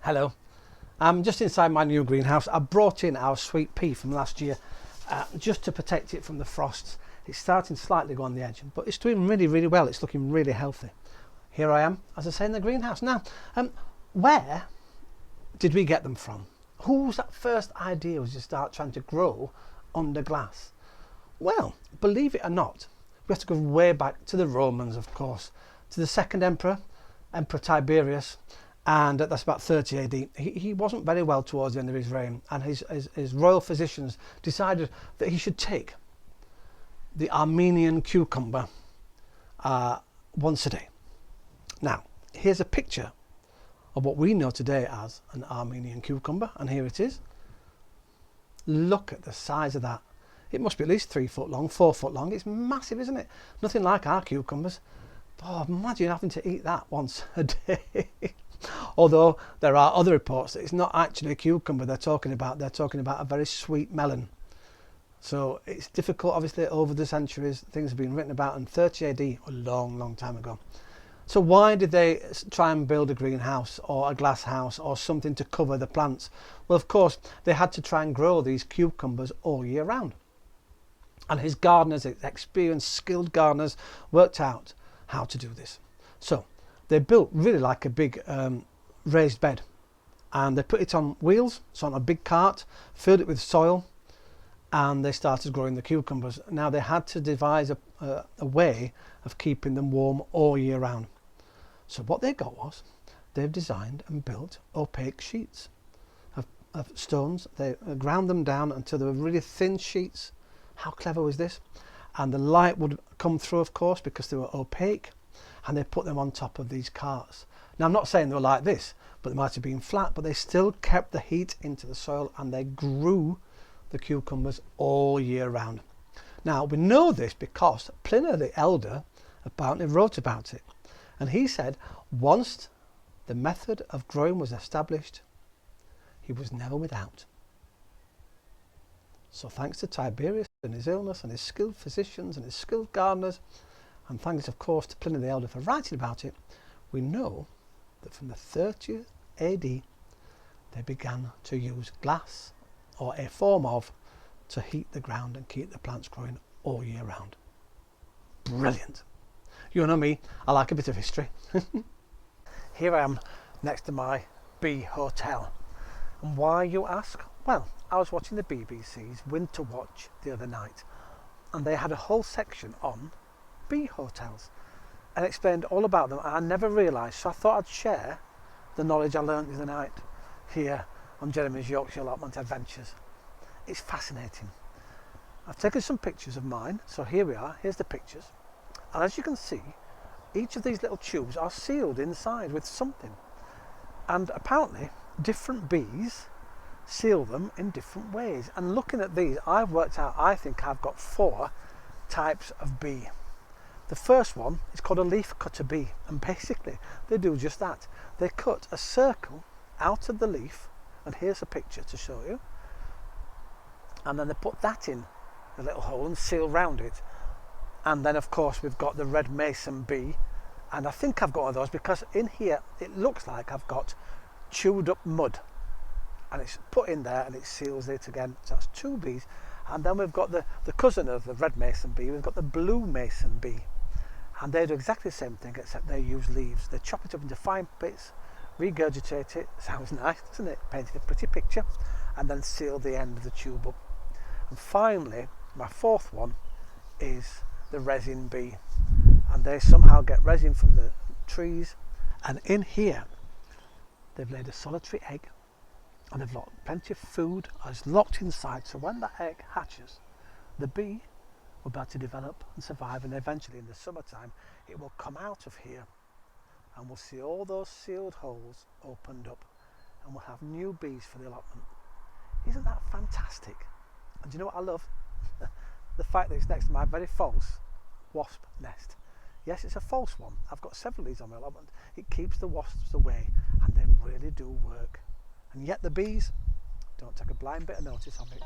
Hello, I'm just inside my new greenhouse. I brought in our sweet pea from last year just to protect it from the frosts. It's starting to slightly go on the edge, but it's doing really well. It's looking really healthy. Here I am, as I say, in the greenhouse. Now, where did we get them from? Whose that first idea was to start trying to grow under glass? Well, believe it or not, we have to go way back to the Romans, of course, to the second emperor, Emperor Tiberius, and that's about 30 AD. He wasn't very well towards the end of his reign, and his royal physicians decided that he should take the Armenian cucumber once a day. Now, here's a picture of what we know today as an Armenian cucumber, and here it is. Look at the size of that. It must be at least 3 foot long, 4 foot long. It's massive, isn't it? Nothing like our cucumbers. Oh, imagine having to eat that once a day. Although there are other reports that it's not actually a cucumber they're talking about a very sweet melon. So it's difficult, obviously, over the centuries. Things have been written about in 30 AD, a long time ago. So why did they try and build a greenhouse or a glass house or something to cover the plants? Well, of course, they had to try and grow these cucumbers all year round. And his gardeners, experienced, skilled gardeners, worked out how to do this. So they built really like a big raised bed, and they put it on wheels, so on a big cart, filled it with soil, and they started growing the cucumbers. Now they had to devise a way of keeping them warm all year round. So what they got was, they've designed and built opaque sheets of stones. They ground them down until they were really thin sheets. How clever was this? And the light would come through, of course, because they were opaque, and they put them on top of these carts. Now, I'm not saying they were like this, but they might have been flat, but they still kept the heat into the soil, and they grew the cucumbers all year round. Now, we know this because Pliny the Elder apparently wrote about it, and he said once the method of growing was established, he was never without. So thanks to Tiberius and his illness and his skilled physicians and his skilled gardeners, and thanks of course to Pliny the Elder for writing about it, we know that from the 30th AD they began to use glass, or a form of, to heat the ground and keep the plants growing all year round. Brilliant. You know me, I like a bit of history. Here I am next to my bee hotel. And why, you ask? Well, I was watching the BBC's Winter Watch the other night, and they had a whole section on bee hotels and explained all about them. I never realised, so I thought I'd share the knowledge I learned the other night here on Jeremy's Yorkshire Allotment Adventures. It's fascinating. I've taken some pictures of mine, so here we are, here's the pictures, and as you can see, each of these little tubes are sealed inside with something, and apparently different bees seal them in different ways. And looking at these, I've worked out, I think I've got 4 types of bee. The first one is called a leaf cutter bee, and basically they do just that. They cut a circle out of the leaf, and here's a picture to show you, and then they put that in a little hole and seal round it. And then of course we've got the red mason bee, and I think I've got one of those because in here it looks like I've got chewed up mud, and it's put in there and it seals it again. So that's 2 bees. And then we've got the cousin of the red mason bee, we've got the blue mason bee, and they do exactly the same thing, except they use leaves. They chop it up into fine bits, regurgitate it, sounds nice, doesn't it, painted a pretty picture, and then seal the end of the tube up. And finally, my 4th one is the resin bee, and they somehow get resin from the trees, and in here they've laid a solitary egg, and they've got plenty of food is locked inside, so when that egg hatches, the bee will be able to develop and survive, and eventually in the summertime it will come out of here, and we'll see all those sealed holes opened up, and we'll have new bees for the allotment. Isn't that fantastic? And do you know what I love? The fact that it's next to my very false wasp nest. Yes, it's a false one. I've got several of these on my allotment. It keeps the wasps away, and they really do work. And yet the bees don't take a blind bit of notice of it.